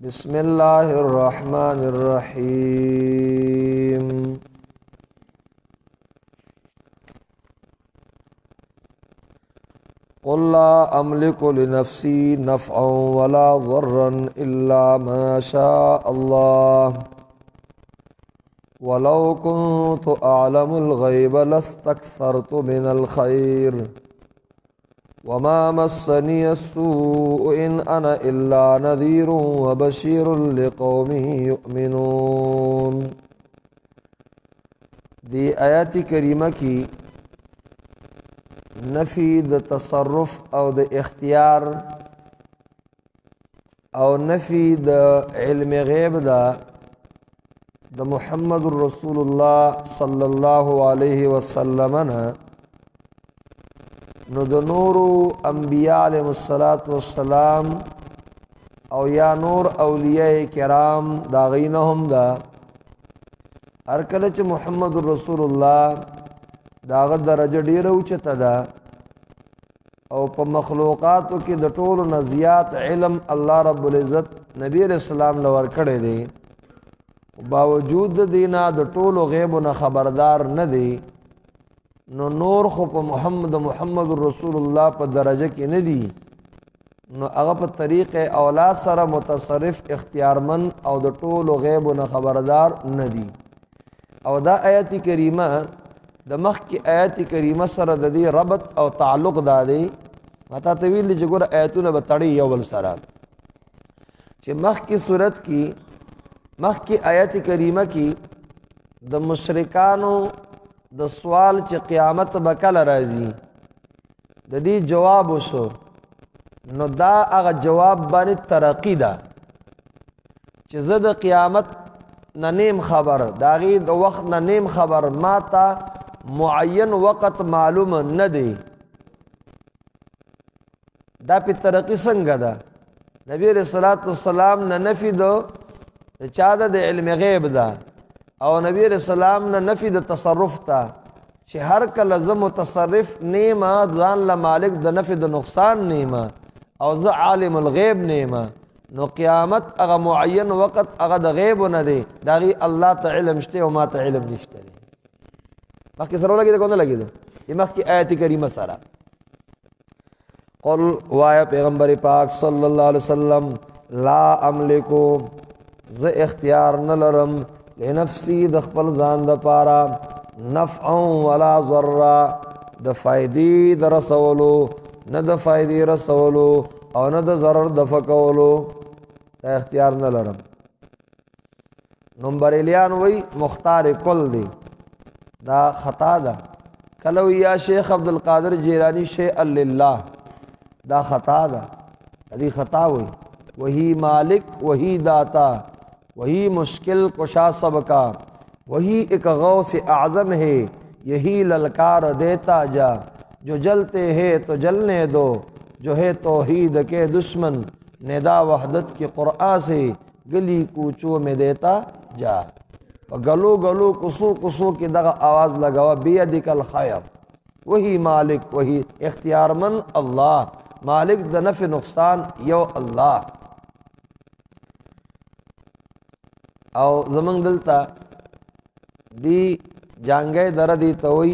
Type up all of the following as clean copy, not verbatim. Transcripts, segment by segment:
بسم اللہ الرحمن الرحیم قل لا املک لنفسی نفعا ولا ضرا الا ما شاء اللہ ولو كنت اعلم الغیب لاستکثرت من الخیر وما مسني السوء إن أنا إلا نذير وبشير لقوم يؤمنون. دی آیات کریمہ کی نفی د تصرف او د اختیار او نفی د علم غیب دا د محمد رسول الله صلی الله علیه وسلم نه نو د نورو انبیاء علیهم السلام او یا نور اولیاء کرام دا غینهم دا هر کله چې محمد رسول الله داغه درجه ډیره اوچته ده او په مخلوقاتو کې د ټولو نه زیات علم الله رب العزت نبی علیہ السلام لور کړی دی باوجود د دینا د ټولو غیب نه خبردار نه دی نو نور خو په محمد رسول الله په درجه کې نه دي نو هغه په طریق اولاد سره متصرف اختیارمن او د ټولو غیب نه خبردار نه دي او دا آیت کریمه د مخ کی آیت کریمه سره د دې ربط او تعلق دا دی متا طویل چې ګور آیتونه به تړي یو بل سره چې مخ کی صورت کی مخ کی آیت کریمه کی د مشرکانو د سوال چې قیامت به کله راځي د دې جواب وشو نو دا هغه جواب باندې ترقی ده چې زه د قیامت نه نیم خبر داغي د وخت نه نیم خبر ما ته معین وقت معلوم نه دی دا په ترقی څنګه ده نبی رسول الله والسلام نه نفي دو چا د علم غیب ده او نبی رسول الله نه نفي د تصرف تا چې هر کله زه متصرف نیمه ځان له مالک د نفي د نقصان نیمه او زه عالم الغیب نیمه نو قیامت هغه معین وقت هغه د غیب نه دی داغي الله ته علم شته او ما ته علم نشته مخکې سره لګیږي کوم نه لګیږي مخکې آیت کریمه سره قل وایا پیغمبر پاک صلی الله علیه وسلم لا املکو ز اختیار نه لرم لنفسی د خپل ځان د پاره نفعا ولا ضرا د فائدې در رسولو نه د فائدې رسولو او نه د ضرر د فکولو دا اختیار نه لرم نمبر الیان وی مختار کل دی دا خطا ده کلو یا شیخ عبدالقادر جیلانی شیئا للہ دا خطا ده دی خطا وی وہی مالک وہی داتا وہی مشکل کشا سب کا وہی ایک غوث اعظم ہے یہی للکار دیتا جا جو جلتے ہیں تو جلنے دو جو ہے توحید کے دشمن ندا وحدت کے قرآن سے گلی کوچوں میں دیتا جا گلو گلو کسو کسو کی دغا آواز لگاوا بیدک الخیر وہی مالک وہی اختیار من اللہ مالک د نفع نقصان یو اللہ او زمنګ دلته دی جانګې در دی توي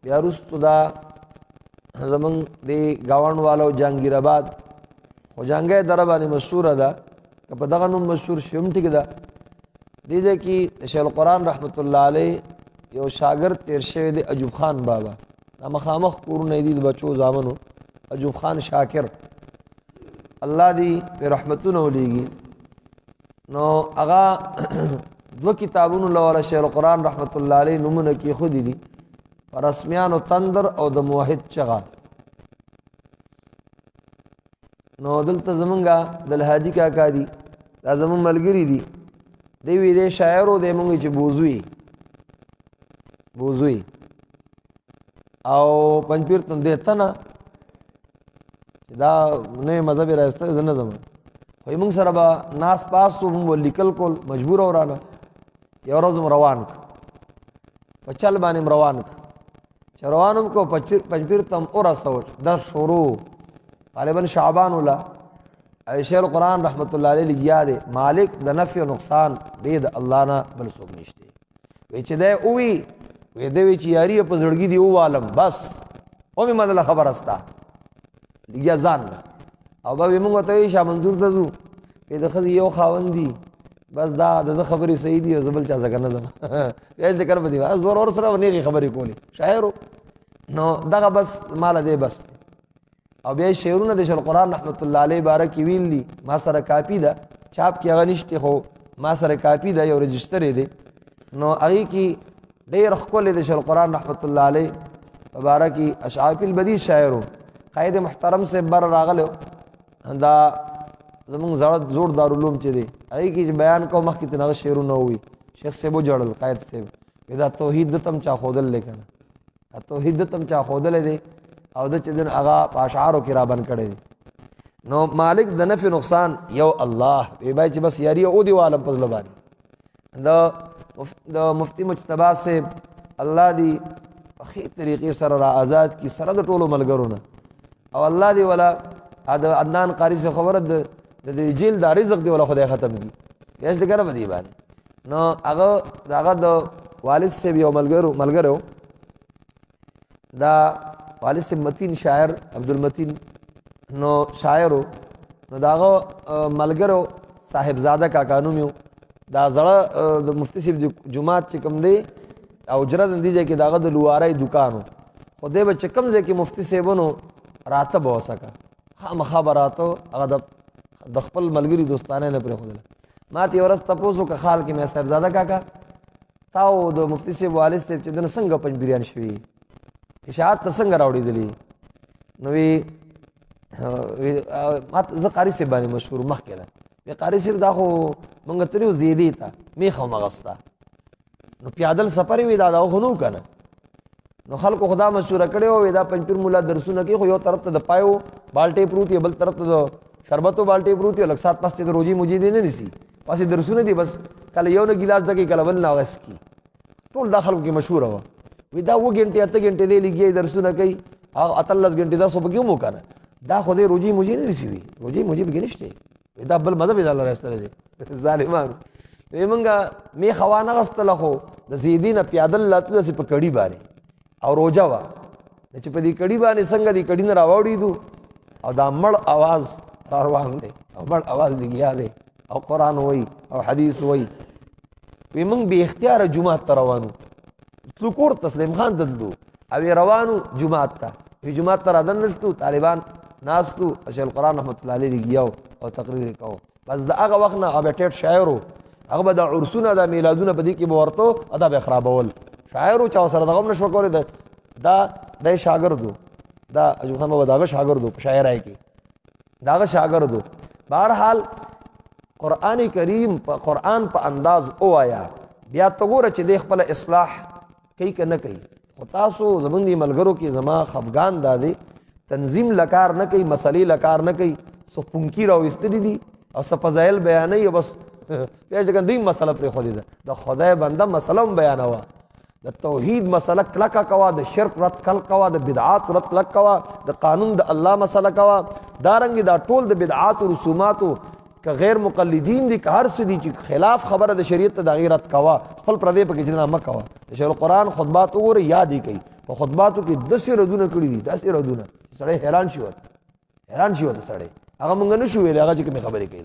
بیا رستو دا زمنګ دی گاون والو جانگیر آباد خو جانګې در باندې مشهور ده که په دغه نوم مشهور شوم ټیک ده دی چې شیخ القران رحمت الله علیه یو شاګرد تیر شوی دی ایوب خان بابا دا مخامخ کورونه دی بچو زامنو ایوب خان شاکر الله دی په رحمتونو ولېږي نو اغا دو کتابونو لولا شیخ القران رحمت الله علیه نمونه کی خود دي رسمیان او تندر او د موحد چغا نو دلته زمونږه د الحاجی کاکا دي دا زمون ملګری دي دی وی دې شاعر او د مونږ چې بوزوي او پنځپیر تم دیتا نه دا نه مذهب راځته زنه زمون وای موږ سره به ناس پاس ته موږ لیکل کول مجبور اورانه یو ورځ روان په چل باندې روان چروانم کو پنځپیر تم اور اسوت 10 شروع غالبا شعبان ولا شیخ القرآن رحمت الله علیه لګیا دی مالک د نفع او نقصان دی د الله نه بل څوک نشته وی چې دی اوی وی دی چې یاري په زړګي دی او عالم بس او می مدله خبر استا لګیا ځان او به موږ ته شاه منظور ته ځو په د خزي یو خاوند دی بس دا د خبرې صحیح دی زبل چا څنګه نه زما یې ذکر بدی زور اور سره ونیږي خبرې کولی شاعر نو دغه بس مال دی بس او بیا شعرونه د شیخ القرآن رحمت الله علیه بارک ویل دي ما سره کاپی ده چاپ کې هغه نشته خو ما سره کاپی ده یو رجستر دی نو هغه کې ډېر ښکلی د شیخ القرآن رحمت الله علیه مبارکي اشعار البدیع شاعرو قائد محترم سے بر راغلو دا زمونږ زوړ دارالعلوم چې دی هغې کې چې بیان کو مخکې ترې هغه شعرونه ووي شیخ صاحب وجړل قائد صاحب دا توحید د تم چا ښودل دی که نه توحید د تم چا ښودلی دی او د چې دن هغه په اشعارو کې رابند کړی دی نو مالک د نفع نقصان یو الله وی بای چې بس یاري او دی عالم په زړه باندې د مفتی مجتبی صاحب الله دی په ښې طریقې سره را آزاد کي سره د ټولو ملګرو نه او الله دی ولا د عدنان قاری سے خبره د جیل دا رزق دی ولا خدای ختم کی یاش دګره بدی باندې نو هغه د والد سے یو ملګرو دا والد سے متین شاعر عبدالمتین نو شاعرو نو داغه ملګرو صاحبزاده کاکا نوم یو دا زړه د مفتی صاحب جمعات چې کوم دی او جرد دی چې داغه د لوارای دکانو خدای به چې کوم ځای کې مفتی صاحبونو راته به وسکه خامخا به راته هغه د خپل ملګري دوستانه نه پرېښودله ما ته یو ورځ تپوس وکړه خال کې مې صاحبزاده کاکا تاو د مفتی صاحب والد صاحب چې دنه څنګه پنج بریان شوي اشاعت ته څنګه راوړېدلي نو وی ما زه قاري صاحب باندې مشهور مخکې ده وی قاري صاحب دا خو مونږ تلو زیدې ته میخ او مغسته نو پیادل سفر وی دا خو نو که نه نو خلکو خدا مشوره کړې وی دا پنځپیر مولا درسونه کوي خو یو طرف ته د پایو بالټې پروت بل طرف ته د شربتو بالټې پروت لږ سات پاس چې د روجي موجي دی نه نیسي پاسې درسونه دي بس کله یو نه ګیلاس دکې کله بل نه اغس کی ټول دا خلکو کې مشهوره وه وی دا 2 غنټې 8 غنټې دی لګي درسونه کوي هغه 18 غنټې دا صبح کې مو کنه دا خو دې روجي موجي نه نیسي وی روجي موجي به نشته دا بل مذهب الله راستره دي ظالمان وی مونږه می خوانه غستله خو د زیدینه پیادل لاته د په کړي باندې او روجا وا چې په دې کړي باندې څنګه دې کړي نه راوړې دو او دا مړ आवाज روان دی او مړ आवाज لګیا دی او قران وای او حدیث وای وی مونږ به اختیار جمعه ته روانو تلو کور تسلیم خان دلو او روانو جمعه ته وی جمعه ته راځن نشو طالبان ناستو اشل القران رحمت الله علیه لګیاو او تقریر وکاو بس دا هغه وخت نه هغه ټیټ شاعرو هغه به د عرسونه د میلادونه په دې کې به ورته ادا به خرابول شاعرو چا سره دغه نشو کولای دا د شاګردو دا اجو خان بابا داغه شاګردو په شاعرای کې داغه شاګردو بهرحال قران کریم په قران په انداز او آیا بیا تو ګوره چې د خپل اصلاح کوي که نه کوي خو تاسو زمونږ دی ملګرو کې زما خفګان دادی تنظیم لکار نه کوي مسلې لکار نه کوي سو پونکی راوستلی دي او څه فضایل بیانوي بس بیا چې دې مسله پرې خو دي د خدای بنده مسله بیانوه د توحید مسله کلکه کوا د شرک رد کل کوا د بدعات رد کلک کوا د قانون د الله مسله کوا دارنګ دا ټول د بدعات او رسوماتو که غیر مقلدین دي که هر څه دي چې خلاف خبره د شریعت ته د غیرت کوا خپل پردې پکې جنا مکوا د شیخ القرآن خطبات وګوره یاد کړي په خطباتو کې 10 ردونه کړي دي 10 ردونه سړی حیران شي وته سړی هغه مونږ نه شو ویل هغه چې کوم خبرې کوي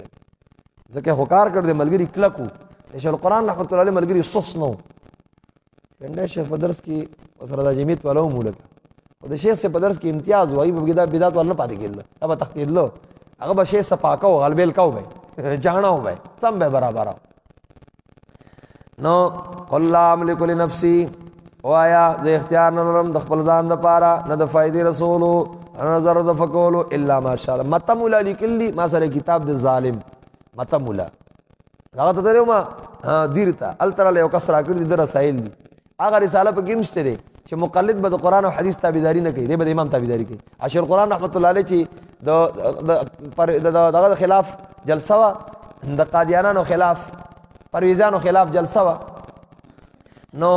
ځکه هو کار کړ دې ملګری کلکو شیخ القرآن رحمت الله علیه ملګری سوس نو پنده شیخ په درس کې وسره د جمعیت ولو مولک او د شیخ په درس کې امتیاز وایي په بدعت ولنه پاتې کېدل هغه تختید له هغه به شیخ صفاکو غلبیل کو به جانو به سم به برابر نو قل لا املك لنفسي او آیا زه اختیار نه لرم د خپل ځان د پاره نه د فائدې رسولو نظر د فقولو الا ماشاء الله متمولا لیکلی ما سره کتاب د ظالم متمولا هغه ته درو ما دیرتا التر له کسرا کړی د رسائل دي هغه رساله په کې مشته دي چې مقلد به د قران او حدیث تابعداري نه کوي دی به امام تابعداري کوي اشر قران رحمت الله علیه چې د خلاف جلسه وا د قادیانانو خلاف پرویزانو خلاف جلسه وا نو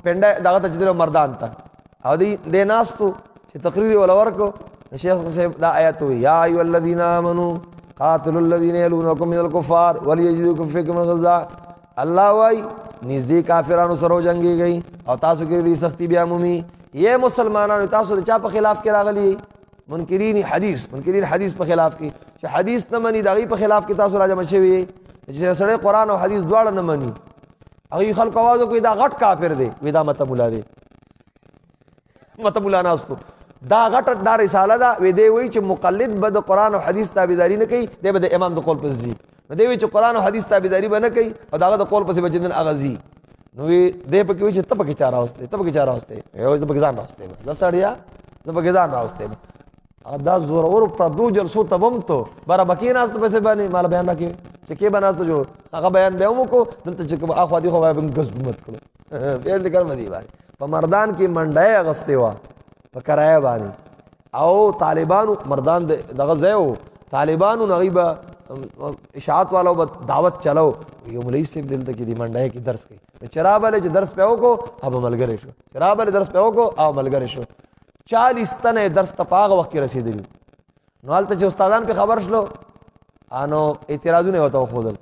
پنده دغه تجدید مردان ته او دی ناستو چې تقریر ولا ورکو شیخ صاحب دا آیت وی یا ایو الذین آمنو قاتل الذین یلونکم من الکفار ولیجدوا فیکم الغلظہ. اللہ وائی نزدې کافرانو سره جنگي گئی او تاسو کې دې سختی بیا مومي. یہ مسلمانانو تاسو د چا په خلاف کې راغلي؟ منکرین حدیث په خلاف کې چې حدیث نه مني دغه په خلاف کې تاسو راځم شوی چې سره قران او حدیث دواړه نه مني. هغه خلک आवाज کوي دا غټ کافر دی، وې دا مت مولا دی، مت مولا ناستو دا غټ دا رساله دا وې دی وی چې مقلد به د قران او حدیث تابعداري نه کوي، دی به د امام د قول پس ځي. دی وی چې قران او حدیث تابعداري به نه کوي او داغه د قول پس بچندن اغازي. نو دی په کې وی چې ته پکې چاره واستې یو د پاکستان راوستې دا سړیا د پاکستان راوستې دا زور اور پر دو جلسو تبم تو بارا بکی ناس په څه باندې مال بیان راکې چې کې بناست جو هغه بیان به مو کو دلته چې اخو دي خو به غزمت کړو به دې کار مدي باندې په مردان کې منډای اغستې وا په کرایه باندې او طالبانو مردان دغه ځایو طالبانو نغیبه اشاعت والو به دعوت چلاو یو مولوی صاحب دلته کې دی منډای کې درس کوي چرابله چې درس پیو کو اب ملګری شو چرابله درس پیو کو او ملګری شو 40 تنه درس ته پاغه وخت کې رسیدلی. نو حالت چې استادان په خبر شلو انو اعتراضونه وته خودل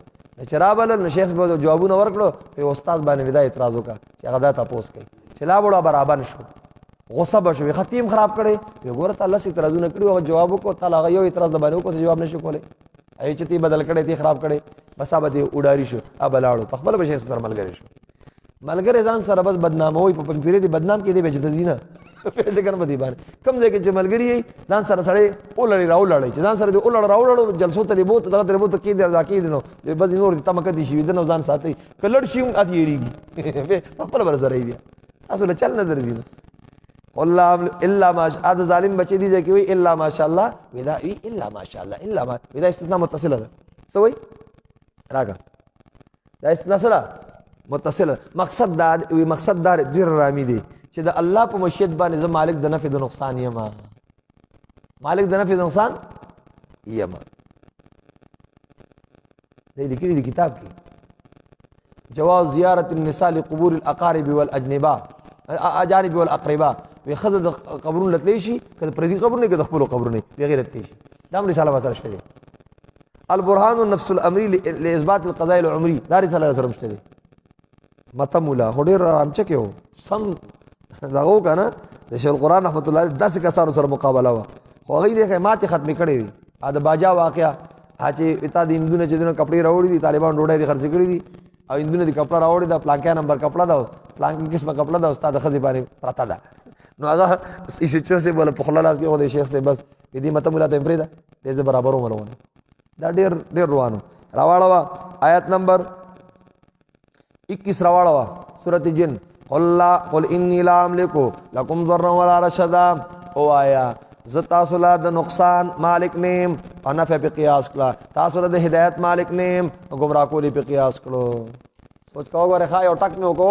چرابله نو شیخ به جوابونه ورکړو په استاد باندې ودا اعتراض وکړه چې هغه دا تاسو کوي چې لا وړه برابر شو غصه بشو ختم خراب کړي یو ګوره تعالی سي اعتراضونه کړي او جواب کو تعالی هغه یو اعتراض باندې کو جواب نشو کولای ای چې تی بدل کړي تی خراب کړي بس ابه دی وډاری شو اب لاړو په خپل بشي سره ملګری شو ملګری ځان سره بس بدناموي په پنځپيري دی بدنام کې دی بچ دزینه په دې کنه بدی باندې کم ځای کې چې ملګری ځان سره سړی اولړی راولړی چې ځان سره دی راولړو جلسو ته بوت دغه تر بوت کې دی ځکه دی نو بس نور تمکه دي شي دنه ځان ساتي کلړ شي اتی یریږي په خپل بر سره دی اصل چل نه درځي والله الا ما شاء الله ظالم بچی دی چې وی الا ماشاء الله ودا وی الا ماشاء الله الا ما ودا استثناء متصله ده سوي راګه دا استثناء سره متصله مقصد دا وی مقصد دار ډیر رامي دي چې د الله په مشیت باندې زه مالک د نفع د نقصان یم مالک د نفع د نقصان یم دې لیکلي دی کتاب کې جواز زیارت النساء لقبور الاقارب والاجنباء اجانب والاقرباء وی خذ د قبرون لتلی شي کله پردي قبر نه کده خپل قبر نه بغیر لتلی شي دا رساله وسره شته البرهان النفس الامري لاثبات القضاء العمري دا رساله سره شته متمولا هډیر رامچ کېو سم دغه کنه د شیخ القران رحمت الله داسې کسانو سره مقابله وا خو هغه دې ماته ختم کړي وي ا د باجا واقعا چې اتا د هندونه چې دنه کپڑے راوړي دي طالبان ډوډۍ دي خرڅ کړي دي او هندونه دي کپڑا راوړي دا پلانکا نمبر کپڑا دا پلانک قسمه کپڑا دا استاد خزي باندې پراته ده نو هغه ایشي چې بوله په خلاص کې ودی شیخ ته بس دې مته مولا ته پرې دا دې برابر ومرونه دا ډیر روانو راواړه آیت نمبر 21 راواړه سورۃ جن قل انی لا املک لکم ضرا ولا رشدا او آیا ز تاسو لا د نقصان مالک نیم او نفع په قیاس کړه تاسو د هدایت مالک نیم گمراه کولی په قیاس کړو سوچ کو غره خای او ټک نو کو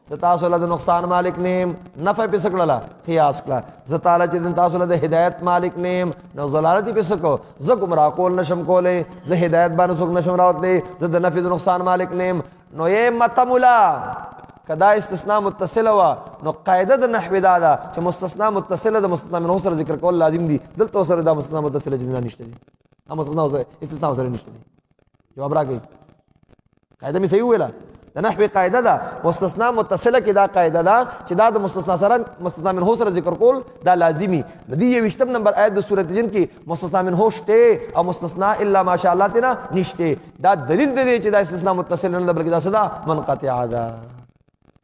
ز تاسو لا د نقصان مالک نیم نفع په سکړه قیاس کړه ز تعالی چې تاسو لا د هدایت مالک نیم نو زلالت په سکو ز گمراه کول نشم کوله ز هدایت باندې سوک نشم راوتله ز د نفع د نقصان مالک نیم نو یې متمولا کدا استثناء متصل وا نو قاعده د نحو دا ده چې مستثنا متصل د مستثنا منه سره ذکر کول لازم دي دلته سره د مستثنا متصل جنا نشته دي هم مستثنا سره استثناء سره نشته دي جواب راکړي قاعده می صحیح ویلا د نحو قاعده ده مستثنا متصله کې دا قاعده ده چې دا د مستثنا سره مستثنا منه سره ذکر کول دا لازمي د دې 20 نمبر آیت د سورۃ جن کې مستثنا منه شته او مستثنا الا ماشاء الله تنا نشته دا دلیل دی چې دا استثناء متصل نه بلکې دا صدا منقطع ده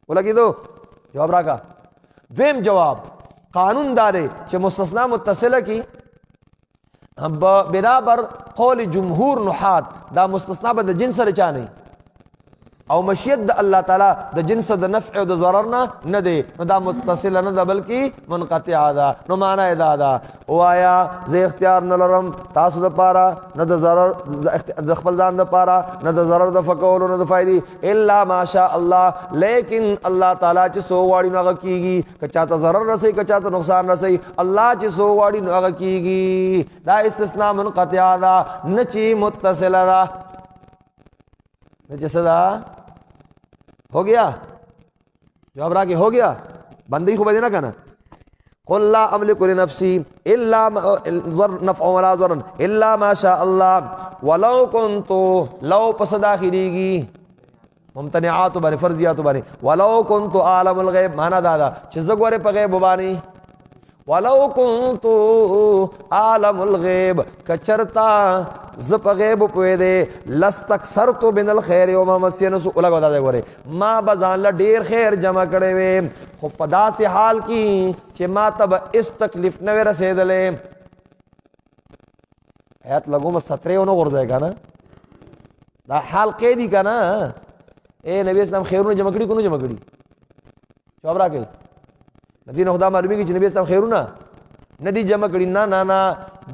ولګي دو جواب راکا دویم جواب قانون دارے چې مستثنا متصله کی برابر قول جمهور نحات دا مستثنا به د جنس سره چا نه او مشیت د الله تعالی د جنس د نفع او د ضرر نه دی نو دا متصل نه ده بلکې منقطع ده نو معنی دا ده او آیا زه اختیار نه لرم تاسو د پاره نه د ضرر د خپل ځان د پاره نه د ضرر د فکول نه د فائدې الا ماشاء الله لیکن الله تعالی چې سو واړي نو هغه کیږي که چاته ضرر رسي که چاته نقصان رسي الله چې سو واړي نو هغه کیږي دا استثناء منقطع ده نه چې متصل ده نه چې صدا ہو گیا جواب را کے ہو گیا بندی خوب دینا کہنا قل لا املک لنفسی الا نفع ولا ضر الا ما شاء الله ولو كنت لو پس داخليږي ممتنعات باندې فرضیات باندې ولو كنت عالم الغیب معنا دادا چې زګوره په غیب باندې ولو كنت عالم الغیب کچرتا ز په غیب پوي دے لستكثرت من الخير وما مسين سوء لګو دا غوره ما بزان ل ډیر خیر جمع کړي وي خو په داسې حال کې چې ما تب اس تکلیف نه رسیدلې آیات لګو ما ستره ونه ورځي کنه دا حال کې دي کنه اے نبی اسلام خیرونه جمع کړي کو نه جمع کړي جواب راکړي ندی خدا معلومی کی چې نبی اسلام خیرونه ندی جمع کړي نه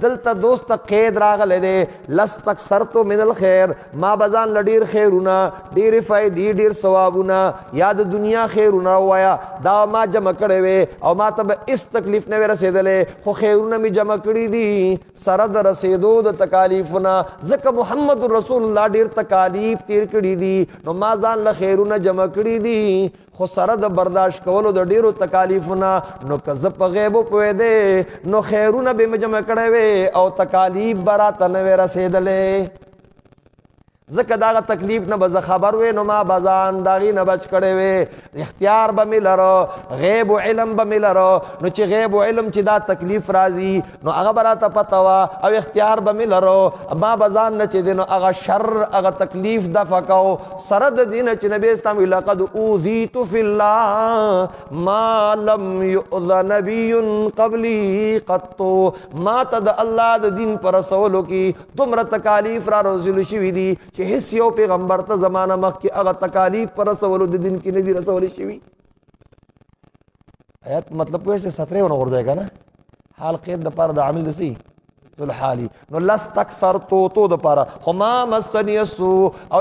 دلته دوست قید راغله دے لستكثرت من الخير ما بزان لډیر خیرونه ډیر فائدې ډیر ثوابونه یاد دنیا خیرونه وایا دا ما جمع کړي وي او ما ته اس تکلیف نه رسیدلې خو خیرونه می جمع کړي دي سره د رسیدو د تکالیفونه ځکه محمد رسول الله ډیر تکالیف تیر کړي دي نو ما ځان له خیرونه جمع کړي دي خو سره د برداشت کولو د ډیرو تکالیفونه نو که زه په غیبو پوهې دی نو خیرونه به مې جمع کړی وی او تکالیف به راته نه وې رسېدلې ځکه دغه تکلیف نه به زه خبر وې نو ما به ځان د هغې نه بچ کړی وې اختیار به مې لره غیب و علم به مې لره نو چې غیب و علم چې دا تکلیف راځي نو هغه به راته پته وه او اختیار به مې لره ما به ځان نه چې دی نو هغه شر هغه تکلیف دفع کو سره د دې نه چې نبي اسلام وی لقد اوذیت فی الله ما لم یؤذ نبی قبلی قط ما ته د الله د دین په رسولو کې دومره تکالیف را روزلو شوي دي چې هیڅ یو پیغمبر ته زمانه مخکې هغه تکالیف پر رسولو د دین کې نه دي رسولې شوي آیات مطلب پوه چې سترې ونه غورځوي که نه حال قید د پاره د عامل د څه ذو الحالي نو لستكثرت تو د پاره خو ما مسني السوء او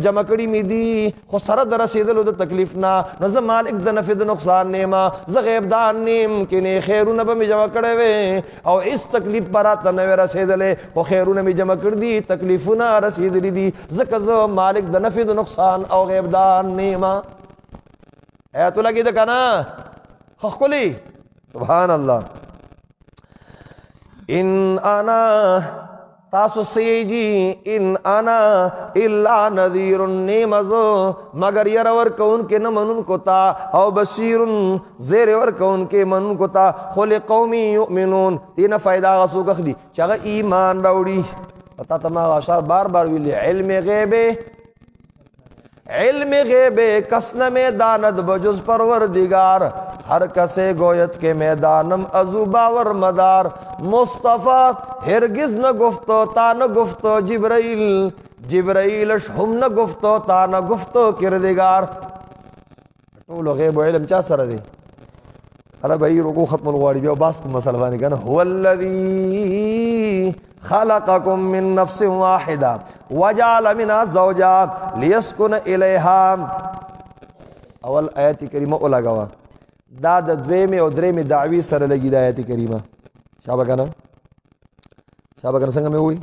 جمع کړي مې دي خو سره د رسېدلو د تکلیف نه نو زه مالک د نفع د نقصان نیما زه غیب دان نیم کې نه خیرونه به مې جمع کړی وې او هېڅ تکلیف به راته نه وې رسېدلې خو خیرونه مې جمع کړي دي تکلیفونه رسېدلي دي ځکه زه مالک د نفع د نقصان او غیب دان نیما آیاتو لګېده که نه ښه ښکلي سبحان الله ان انا تاسو سیجی ان انا الا نذیر نیمز مگر یر ور کون کے نہ منن کو تا او بشیر زیر ور کون کے منن کو تا خل قومی یؤمنون تین فائدہ غسو کخلی چغه ایمان راوڑی پتا تما اشار بار بار ویلی علم غیب کسن میں داند بجز پروردگار ہر کسے گویت کے میدانم ازو باور مدار مصطفیٰ ہرگز نہ گفتو تا نہ گفتو جبرائیلش ہم نہ گفتو تا نہ گفتو کردگار ټولو غیب و علم چا سره دی اره بھائی رکو ختم الغواړي بیا باس کوم مسله باندې کنه هو الذی خلقکم من نفس واحده وجعل منها زوجها ليسكن الیها اول آیت کریمه ولګوا دا د دویمه او درېمه دعوی سره لګی د آیت کریمه شابه کنه څنګه مې وای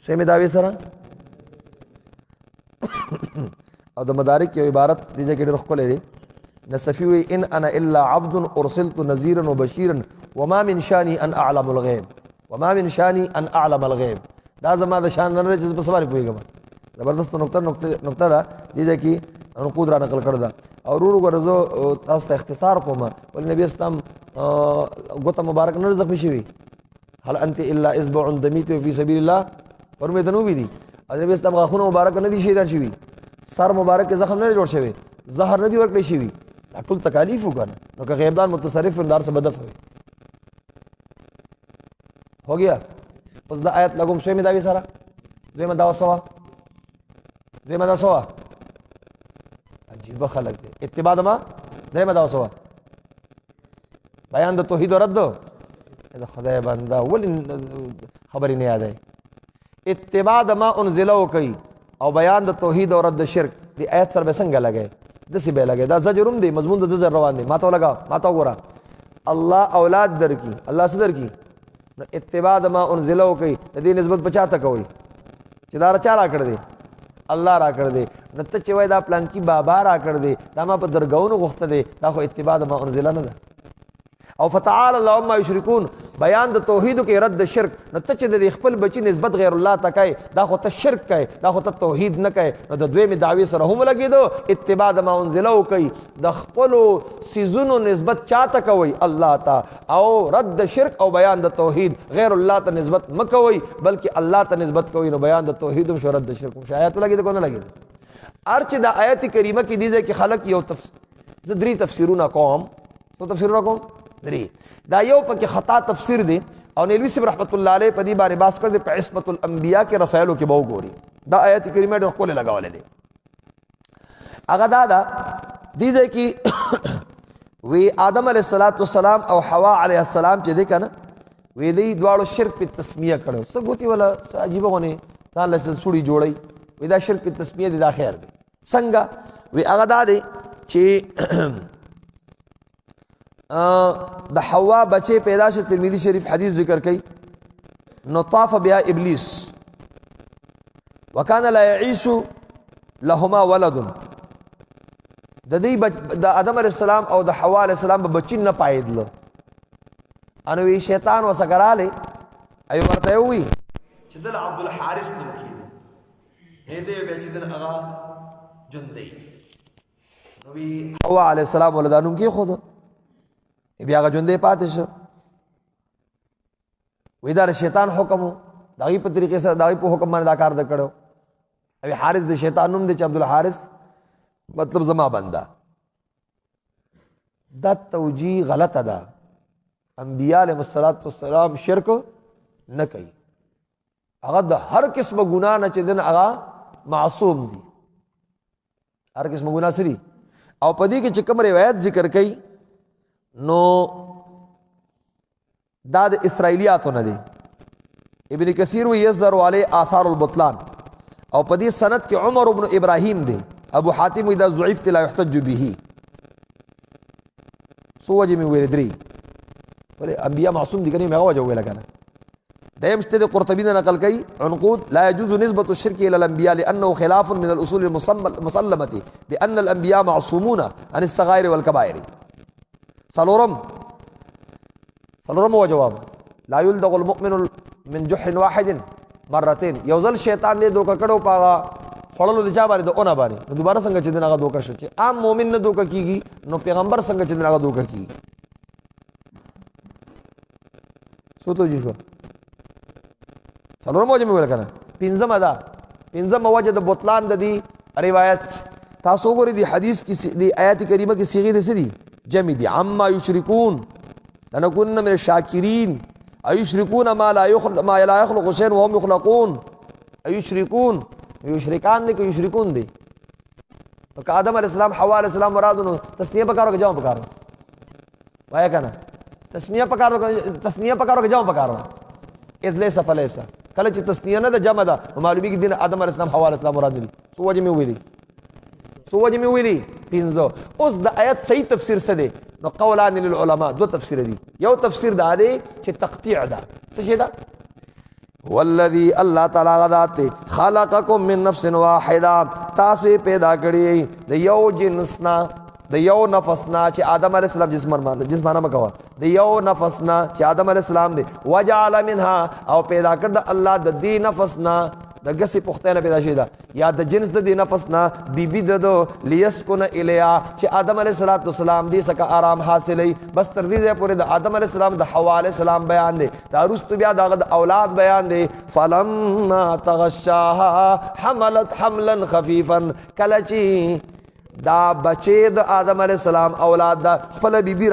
سیمه دعوی سره او د مدارک یو عبارت دې کې ډېر ښکلی دی نصفی وی ان انا الا عبد ارسلت نذیرا وبشیرا وما من شانی ان اعلم الغیب دا زما د شان نه چې په سوال پوهیږم زبردست نقطه دا دې کې نقود را نقل کړه دا او ورو ورزو تاسو ته اختصار کوم ول نبی اسلام غوته مبارک نه زخمی شوی هل انت الا اسبع دمیت فی سبیل الله ورمه دنو بي دي نبی اسلام غاخونه مبارک نه دي شهیدان شوی سر مبارک کې زخم نه جوړ شوی زهر نه دی ورکړی شوی ټول تکالیف وکړه نو که غیبدان متصرف اندار سے بدف ہو گیا اوس د آیت لګوم شوی مې داوی سره دویمه دا سوا عجیب خلق دی اتباع ما دویمه دا سوا بیان د توحید و رد دا خدای بنده ول خبرې نه یادای اتباع ما انزلو کوي او بیان د توحید او رد شرک دی آیت سره به څنګه لګای دسی به لګای دا زجرم دی مضمون د زجر روان دی ماته لگا ماته وګوره الله اولاد درکی الله صدر کی اتباع ما انزلو کوي د دې نسبت بچاته کوي چې دا چا را کړ دی الله را کړ دی نته چې وای دا پلان کی بابا را کړ دی دا ما په درګاونو غوښته دی دا خو اتباع ما انزل نه ده او فتعال الله عما یشرکون بیان د توحید کې رد شرک. نو ته چې د خپل بچی نسبت غیر الله ته کوي دا خو ته شرک کوي، دا خو ته توحید نه کوي. نو د دویمې دعوی سره هم لګېدو، اتباع د ما انزله کوي، د خپلو سیزونو نسبت چاته کوي؟ الله ته. او رد شرک او بیان د توحید غیر الله ته نسبت مه کوي بلکې الله ته نسبت کوي. نو بیان د توحید هم شو، رد د شرک هم شو. آیات لګېده کو نه لګېده؟ هر چې د آیت کریمه کې دي ځای کې خلک یو زه درې تفسیرونه کوم. څو تفسیرونه کوم؟ درې. دا یو پکې خطا تفسیر دی او نیلوی صاحب رحمت الله علیه په دې باندې باس کړ دی په عصمت الانبیاء کې رسایلو کې به وګوري. دا آیت کریمه ډېر ښکلې لګولې دی. هغه دا ده دې ځای کې وی آدم علیه السلام او حوا علیه السلام چې دی که نه وی دی دواړو شرک په تسمیه کړو. څه ګوتې والا څه عجیبه غونې ځان له سوړي جوړوي. وی دا شرک په تسمیه دی، دا خیر دی. څنګه؟ وی هغه دا دی چې د حوا بچے پیدا شو. ترمذی شریف حدیث ذکر کئی نو طاف بها ابلیس وکان لا يعيش لهما ولد. د دې د آدم علیہ السلام او د حوا علیہ السلام به بچی نه پایدلو. انو وی شیطان وسګراله ایو ورته وی چې دل عبد الحارث نو کېده هدی به چې دل هغه جندي نو وی حوا علیہ السلام ولدانو کې خود بیا هغه ژوندی پاتې شو. وی دا شیطان حکم و د هغې په طریقې سره د هغې په حکم باندې دا کار د کړو. ابي حارث د شیطان نوم دی چې عبدالحارث مطلب زما بنده. دا توجیه غلطه ده. انبیاء علیهم السلام شرک نه کوي. هغه د هر قسمه ګناه نه چې دن هغه معصوم دي. هر قسمه ګناه سری. او په دې کې چې کوم روایت ذکر کوي نو دا د اسرائیلیاتو نه دی. ابن کثیر وی یظهر علی آثار البطلان او په دې سند کې عمر ابن ابراهیم دی. ابو حاتم وی دا ضعیف لا يحتج به. سو وجه می ویل درې ولې انبیاء معصوم دي کنه مغه وجه ویل کنه. دیم شته قرطبی نه نقل کوي عنقود لا يجوز نسبة الشرك الى الانبياء لانه خلاف من الاصول المسلمه بان الانبياء معصومون عن الصغائر والكبائر. سلورم هو جواب لا يلدغ المؤمن من جحر واحد مرتين. یو ځل شیطان دې دوکه کړو پاغه خړلو د چا باندې د اونه باندې نو دوباره څنګه چې دغه دوکه شي چې عام مؤمن نه دوکه کیږي نو پیغمبر څنګه چې دغه دوکه کیږي. سوتو جی شو سلورم وجه مې ویل کنه. پنځم وجه د بطلان د دې روایت تاسو وګورئ د حدیث کې د آیات کریمه کې صيغه د سدي جمع دي. عما یشرکون لنكون من الشاکرین ایشرکون ما لا يخلق شيئا وهم يخلقون. ایشرکون یشرکان دي که یشرکون دي. نو که آدم علیہ السلام حوا علیہ السلام مراد نو تسنیه پکارو که جمع پکارو وایه کنه. تسنیه پکارو که جمع پکارو از لیسا فلیسا. کله چې تسنیه نه ده جمع ده نو معلومی که دین آدم علیہ السلام حوا علیہ السلام مراد دي. سو وجه مې ویلي پینځه. اوس د آیت صحیح تفسیر څه دی؟ نو قولان للعلماء دو تفسیر دي. یو تفسیر دا دی چې تقطيع ده. څه شي ده؟ والذي الله تعالی غذات خلقکم من نفس واحده. تاسو پیدا کړی د یو جنسنا د یو نفسنا چې آدم علیہ السلام جسمانه مکوا د یو نفسنا چې آدم علیہ السلام دی. وجعل منها او پیدا کړ د الله د دې نفسنا د غسی پختنه پیدا شي دا یا د جنس د دې نفسنا بیبي ددو لیسکن الیا چې آدم علیہ السلام دې سکه آرام حاصلې. بس تر دې پورې د آدم علیہ السلام د حوا علیہ السلام بیان دی. دا رست بیا د اولاد بیان دی. فلما تغشاها حملت حملا خفيفا. کلچی دا بچے د آدم علیہ السلام اولاد دا خپل بیبي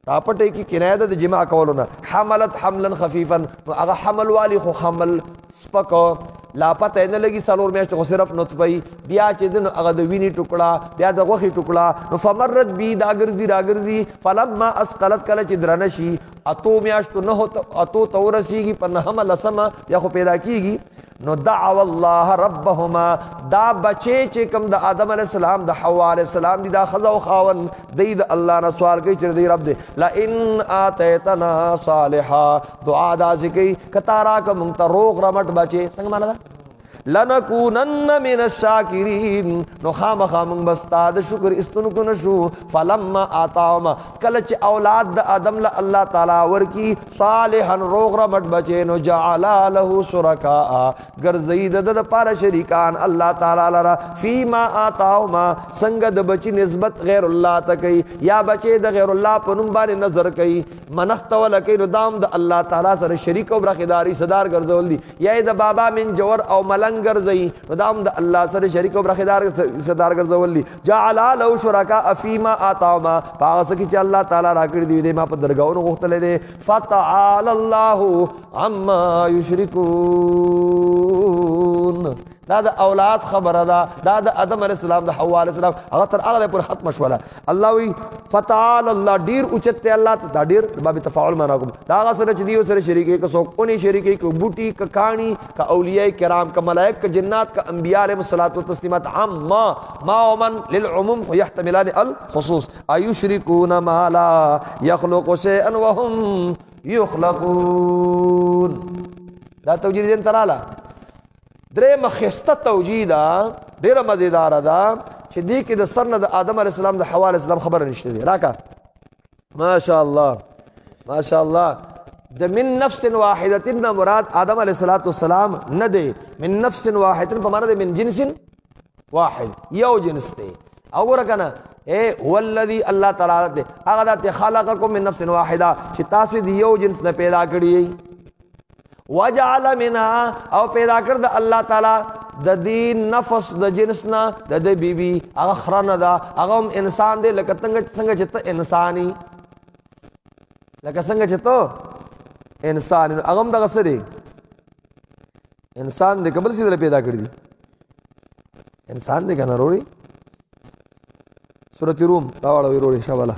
راپټه کی کنایه د جماع کولونه. حملت حملا خفيفا. هغه حمل والی خو حمل سپک لا پته نه لګي سلور میاشت خو صرف نطفه بیا چې دن هغه د ویني ټوکړه بیا د غوخي ټوکړه نو فمرت بی دا ګرځي فلما اسقلت کله چې درنه شي اتو میاشت نه هو اتو تورسیږي په نهم لسمه یا خو پیدا کیږي نو دعوا الله ربهما. دا بچي چې کوم د آدم علیہ السلام د حوا علیہ السلام دي دا خزا او خاون دی د الله نه سوال کوي چې دی رب دې لا ان اتیتنا صالحا. دعا دا ذکی کتارا کوم ته روغ رمټ بچي څنګه معنا ده لنکونن من الشاکرین نو خامخا من بستا د شکر استنکو نشو فلما آتاهما کله چې اولاد د آدم له الله تعالی ورکی صالحا روغ رمټ بچې نو جعل له شرکاء ګرځید د پاره شریکان الله تعالی لرا فيما آتاهما څنګه د بچی نسبت غیر الله ته کوي یا بچې د غیر الله په نوم باندې نظر کوي منخت ولکې دام د الله تعالی سره شریک او برخداري صدر ګرځول دي یا د بابا من جوور او ملنګ ګرځي دام د الله سره شریک او برخدار صدر ګرځول دي جعل له شرکاء فيما آتاهما پاس کی چې الله تعالی راکړي دی ما په درگاہونو غوښتل دي فتعال الله عما یشركون دا د اولاد خبره دا د آدم علیہ السلام د حوا علیہ السلام هغه تر هغه پر ختم شوله الله وی فتعال الله ډیر اوچته الله دا ډیر باب تفاعل معنا کوم دا هغه سره چې دیو سره شریکي که څوک اونې شریکي که بوټي که کانی که اولیاء کرام که ملائک که جنات که انبیاء علیهم الصلوۃ والتسلیمات عما ما ومن للعموم يحتملان الخصوص ايشركون ما لا يخلق شيئا وهم يخلقون دا توجیه دین تراله درې مخسته توجیه دا ډیره مزیدار ده چې دې کې د سر نه د آدم علیه السلام د حوا علیه السلام خبره نشته دی راکا ماشاء الله ماشاء الله د من نفس واحده مراد آدم علیه السلام نه دی من نفس واحده په معنا د من جنس واحد یو جنس دی او ورکنه هو الذي الله تعالی ته هغه د خلقکم من نفس واحده چې تاسو دی یو جنس نه پیدا کړی وجعل منها او پیدا کړ د الله تعالی د دې نفس د جنسنا د دې بیبي هغه خرنه دا هغه انسان دی لکه څنګه چې ته انساني لکه څنګه چې ته انسان هغه هم دغه سره انسان د قبل سي پیدا کړی دی انسان دی کنه وروړي سورۃ روم راوړو وروړي شاباله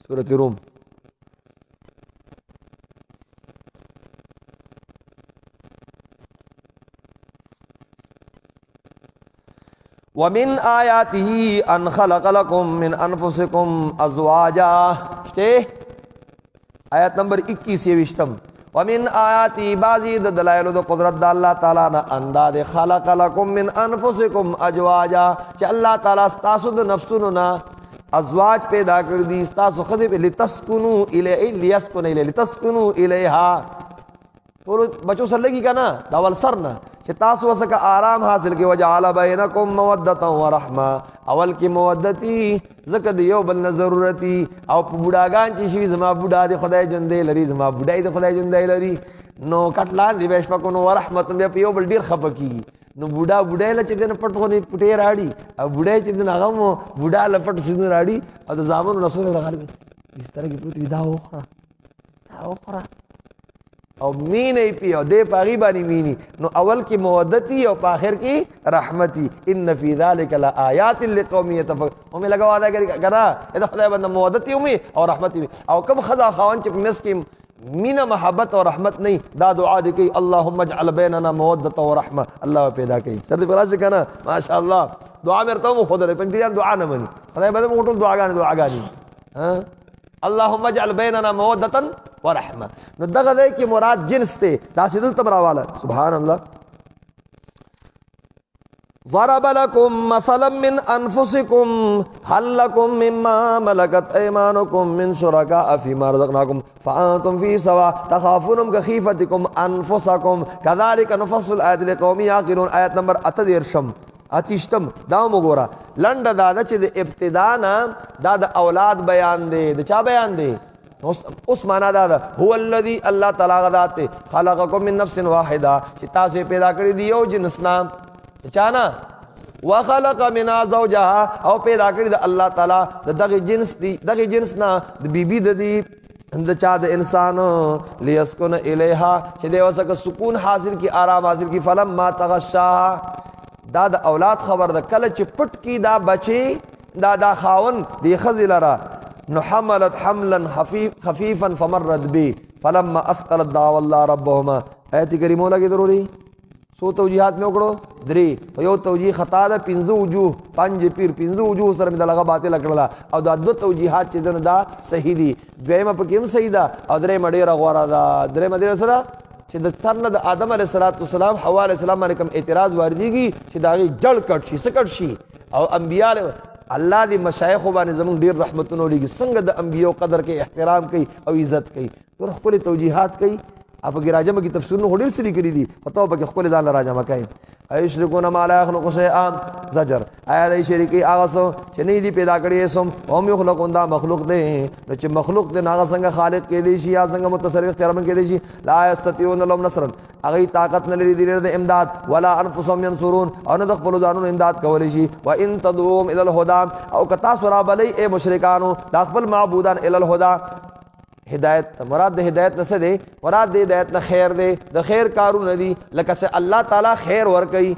سورۃ روم ومن آیاته ان خلق لكم من انفسكم ازواجا آیت نمبر 21 یوشتم ومن آیاتی بعضی د دلائل د قدرت د الله تعالی نه انداد خلق لكم من انفسكم ازواجا چې الله تعالی تاسو د نفسونو نه ازواج پیدا کړ دي تاسو خدای په لتسكنوا الیه لیسكن الیه لتسكنوا الیها ټول بچو سره لګی کنه دا ول سرنا چې تاسو وسکه آرام حاصل کې وجعل بینکم موده و رحمه اول کې مودتی زکه د یو بل ضرورتي او په بوډاګان چې شي زما بوډا دی خدای جندې لري زما بوډای دی خدای جندې لري نو کټلان دی بهش پکونو ورحمت په یو بل ډیر خپکی نو بوډا بوډای ل چې دنه پټونه پټې راړي او بوډای چې دنه هغه مو بوډا لپټ سینو راړي او د زامن رسول الله غالب اس طرح کې پروت دا اوخره او مینه پی او دې پاغي باندې مینی نو اول کی مودتی او په اخر کی رحمتی ان فی ذلک لآیات لقوم یتفکرون هم لگا وعده کړي کنه دا خدای باندې مودتی او رحمتی او کم خدا خوان چې مس کی مینا محبت اور رحمت نہیں دا دعا دی کہ اللهم اجعل بیننا مودۃ و رحمہ اللہ پیدا کی سر دی بلاش کنا ماشاءاللہ دعا مرتا ہوں خود رہے پنجریان دعا نہ منی خدای بده موټول دعاګانی ها اللهم اجعل بیننا مودۃ و رحمہ نو دغه دی کی مراد جنس ته دا سیدل تبرا والا سبحان اللہ ضرب لكم مثلا من انفسكم هل لكم مما ملكت ايمانكم من شركاء فيما رزقناكم فانتم في سواء تخافونهم كخيفتكم انفسكم كذلك نفصل الايات لقوم يعقلون آیت نمبر 38 دا وګوره لنډه دا چې د ابتدا نه دا د اولاد بیان دی د چا بیان دی اس معنا دا هو الذي الله تعالی غذات خلقكم من نفس واحده چې تاسو پیدا کړی دی یو جنس نام چانا وخلق منها زوجها او پیدا کړی د الله تعالی د دغه جنس دی دغه جنس نه د بیبي د دی د چا د انسان لیسکن الیها چې د وسکه سکون حاصل کی آرام حاصل کی فلما تغشا دا د اولاد خبر د کله چې پټ کی دا بچي دا خاون دی خذلرا نو حملت حملا خفيفا فمرت به فلما اثقلت دعوا الله ربهما آیت کریمه لګی ضروري سو توجیهات مې وکړو درې یو توجیه خطا ده پنځه وجوه پنځه پیر پنځه وجوه سره مې دغه باطل کړله او دا دوه توجیهات چې دنه دا صحیح دي دویمه پکې هم صحیح ده او درېمه ډېره غوره ده درېمه ډېره څه ده چې د سر نه د آدم علیه السلام حوا علیه السلام باندې کوم اعتراض واردېږي چې د هغې جړ کټ شي څه کټ شي او انبیا الله دې مشایخو باندې زموږ ډېر رحمتونه ولیږي څنګه د انبیو قدر کوي احترام کوي او عزت کوي نور خپلې توجیهات کوي او پکې راجمه کې تفسیرونه خو ډېر څه لیکلي دي خو ته پکې خپلې ځان له راجمه کوي ایشرکون ما لا یخلق شیئا زجر آیا دی شریکي هغه څه چې نه دي پیدا کړي سم هم یخلقون دا مخلوق دی نو چې مخلوق دی هغه څنګه خالق کېدی شي یا څنګه متصرف اختیار کېدی شي لا یستطيعون لهم نصرا هغه طاقت نه لري د امداد ولا انفسهم ينصرون او نه د خپل ځانونو امداد کولی شي وان تدعوهم الى الهدى او کتا سورا بلی اے مشرکانو د خپل معبودان الى الهدى هدایت مراد د هدایت نه څه دی مراد د هدایت نه خیر دی د خیر کارونه دي لکه چې الله تعالی خیر ورکوي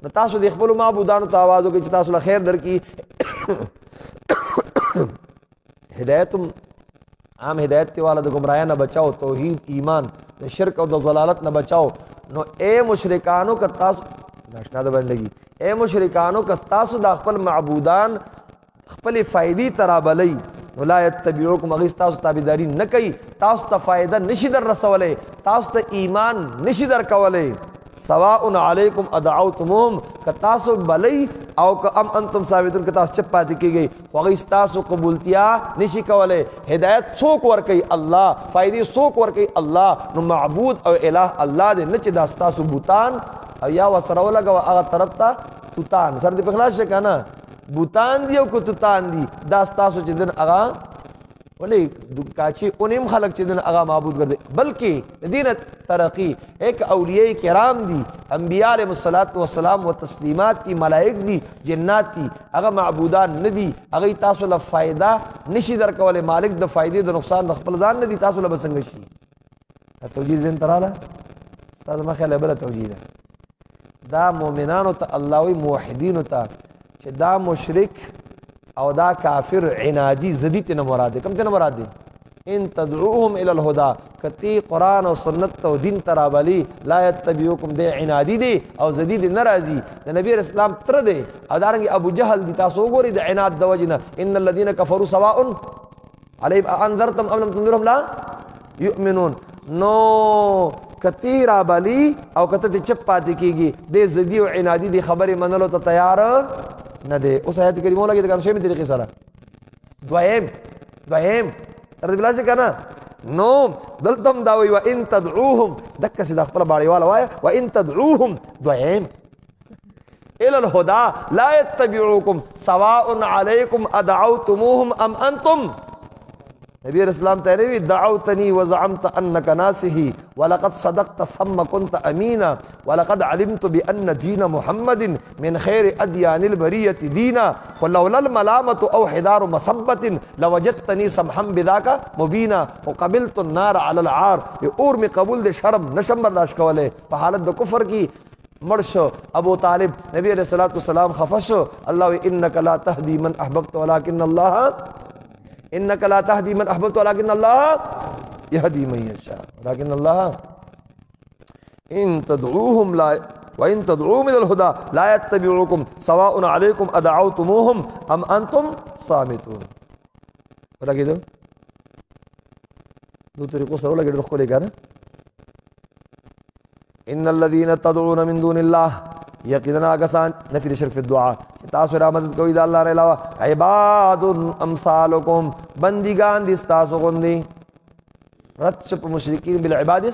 نو تاسو د خپلو معبودانو ته آواز وکړئ چې تاسو له خیر درکړي هدایت عام هدایت دی والا د ګمراهۍ نه بچاو توحید ایمان د شرک او د ضلالت نه بچاو نو اے مشرکانو که تاسو ناشنا ده باندې لګي اے مشرکانو که تاسو د خپل معبودان خپلې فایدې ته رابلئ نو لا یتبعوکم هغوی ستاسو تابعداري نه کوي تاسو ته فایده نشي در رسولی تاسو ته ایمان نشي در کولی سواء علیکم ادعوتموهم که تاسو بلی او که ام انتم ثابتون که تاسو چپ پاتې کېږئ خو هغوی ستاسو قبولتیا نشي کولی هدایت څوک ورکوي الله فایدې څوک ورکوي الله نو معبود او اله الله دی نه چې دا ستاسو بوتان او یا ورسره ولګوه هغه طرف ته توتان سر دې په خلاص شه که نه بوتان دی او که توتان دي دا ستاسو چې دن هغه ولې کاچی اونیم خلق چې دن هغه معبود ګرځي بلکې د دین ترقی ایک اولیاء کرام دي انبیاء علیهم الصلاۃ والسلام و تسلیمات دي ملائک دي جنات دي هغه معبودان نه دي هغه تاسو له فائدہ نشي درکوله مالک د فائدې د نقصان د خپل ځان نه دي تاسو له بسنګ شي توجیه زین تراله استاد ما خیال بل توجیه دا مؤمنانو ته الله وی موحدینو ته چې دا مشرک او دا کافر عنادی زدی ته نه مراد کوم ته نه مراد دي ان تدعوهم الى الهدى کتی قران او سنت او دین ترابلی لا يتبعوكم دي عنادی دي او زدی دي ناراضي د نبی اسلام تر دي او دارنګ ابو جهل دي تاسو وګورئ د عناد د وجنه ان الذين كفروا سواء عليهم انذرتم ام لم تنذرهم لا يؤمنون نو کتی رابلی او کته چپ پاتې کیږي د زدی او عنادی دي خبره منلو ته تیار نه دی اوس آیت کریمه لګي د کوم شی په طریقې سره دویم تر دې بلاسه کنه نو دلتم دا وی و ان تدعوهم دک سید خپل باړیواله وای و ان تدعوهم دویم الى الهدى لا يتبعوكم سواء عليكم ادعوتموهم ام انتم نبی اسلام تیروی دعوتنی وزعمت انك ناسه ولقد صدقت ثم كنت امينا ولقد علمت بان دين محمد من خير اديان البريه دينا ولولا الملامه او حذار مصبه لوجدتني سمحا بذاك مبينا وقبلت النار على العار اور میں قبول دے شرم نشم برداشت کولے په حالت د کفر کی مرشو ابو طالب نبی علیہ الصلوۃ والسلام خفشو اللہ انك لا تهدي من احببت ولكن الله انك لا تهدي من احببت ولكن الله يهدي من يشاء ولكن الله ان تدعوهم لا وان تدعوهم الى الهدى لا يتبعوكم سواء عليكم ادعوتموهم ام انتم صامتون ولا كده دو طریقوں سره ولا كده خو لګا ان الذين تدعون من دون الله یقینا کسان نفی شرک فی الدعاء تاسو را مدد کوي د الله نه علاوه عباد امثالکم بندگان دي تاسو غوندي رد په مشرکین بالعباد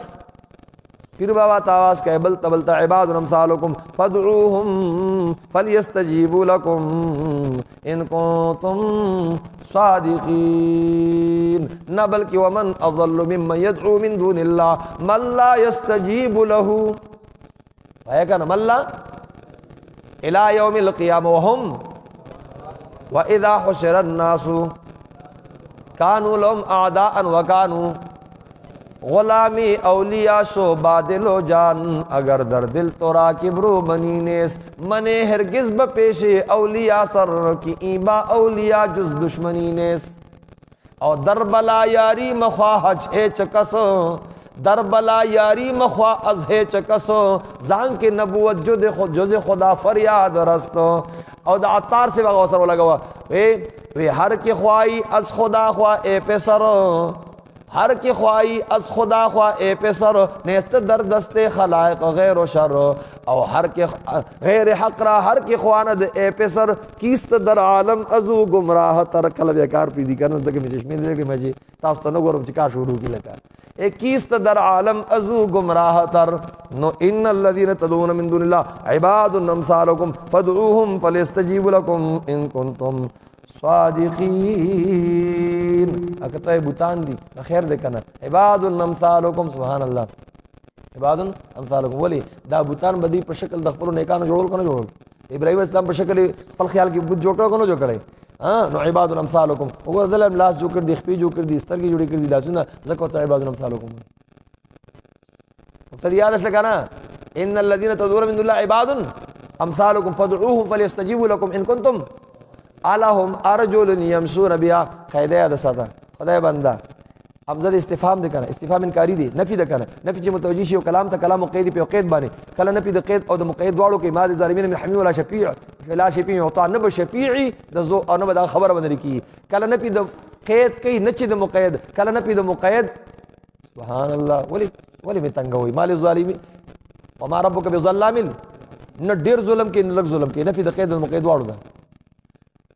پیر بابا تاواز کہ بل تبلتا عباد امثالکم فادعوهم فليستجيبوا لكم ان كنتم صادقين نہ بلکہ ومن اضل ممن يدعو من دون الله من لا يستجيب له ہے کہ من لا الى يوم القيامه وهم واذا حشر الناس كانوا لهم اعداء وكانوا غلامی اولیاء شو بادلو جان اگر در دل تو را کبرو بنی نیس منے ہرگز بپیش اولیاء سر کی ایبا اولیاء جز دشمنی نیس او در بلا یاری مخواہ چھے چکس در بلا یاری مخوا از ہے چکس زان کے نبوت جز خدا فریاد رست. او دا عطار سے وغا سر لگا ہوا وی ہر کی خواہی از خدا خواہ اے پیسر، ہر کی خواہی از خدا خواہ اے پیسر، نیست در دست خلائق غیر و شر. او ہر کے غیر حق را ہر کی خواند اے پیسر، کیست در عالم ازو گمراہ تر. کل بیکار پیدی کرنا زکی میں چشمین دیکھ لی مجھے تاستا نگورم چکا شروع کی لکا اے کیست در عالم ازو گمراہ تر. نو ان الذین تدعون من دون اللہ عباد امثالکم فادعوہم فلیستجیب لکم ان کنتم صادقین. اکتا ہے بوتان دی خیر دیکھنا عباد امثالکم. سبحان اللہ، عباد امثالکم. ولی دا بوتان بدی پر شکل دخپلو نیکانو جوڑل کنو جوڑل، ابراہیم اسلام پر شکل پل خیال کی بوت جوڑو کنو جو کرے. نو عباد امثالکم وګور دلم لاس جو کر دی، خپې جو کر دی، سترګې جوړې کر دی، لاسونه زکه ته عباد امثالکم. مقصد یاد اش لگانا ان الذين تدعون من دون الله عباد امثالکم فادعوهم فليستجيبوا لكم ان كنتم الہم ارجل یمشون بها. قاعده یاد ساته خدای بندا امزد استفهام دکنا، استفهام انکاری دی، نفی دکنا، نفی چې متوجی شي او کلام ته کلام قید په قید باندې، کله نفی د قید او د مقید دواړو کې ماده ظالمین من حمیم ولا شفیع، لا شفیع یعطى نب شفیعی د زو او نب د خبر باندې کی، کله نفی د قید کوي نه چې د مقید، کله نفی د مقید. سبحان الله. ولی می تنگوي مال الظالمین وما ربک بظلام، نه ډیر ظلم کې نه لږ ظلم کې، نفی د قید او مقید دواړو ده.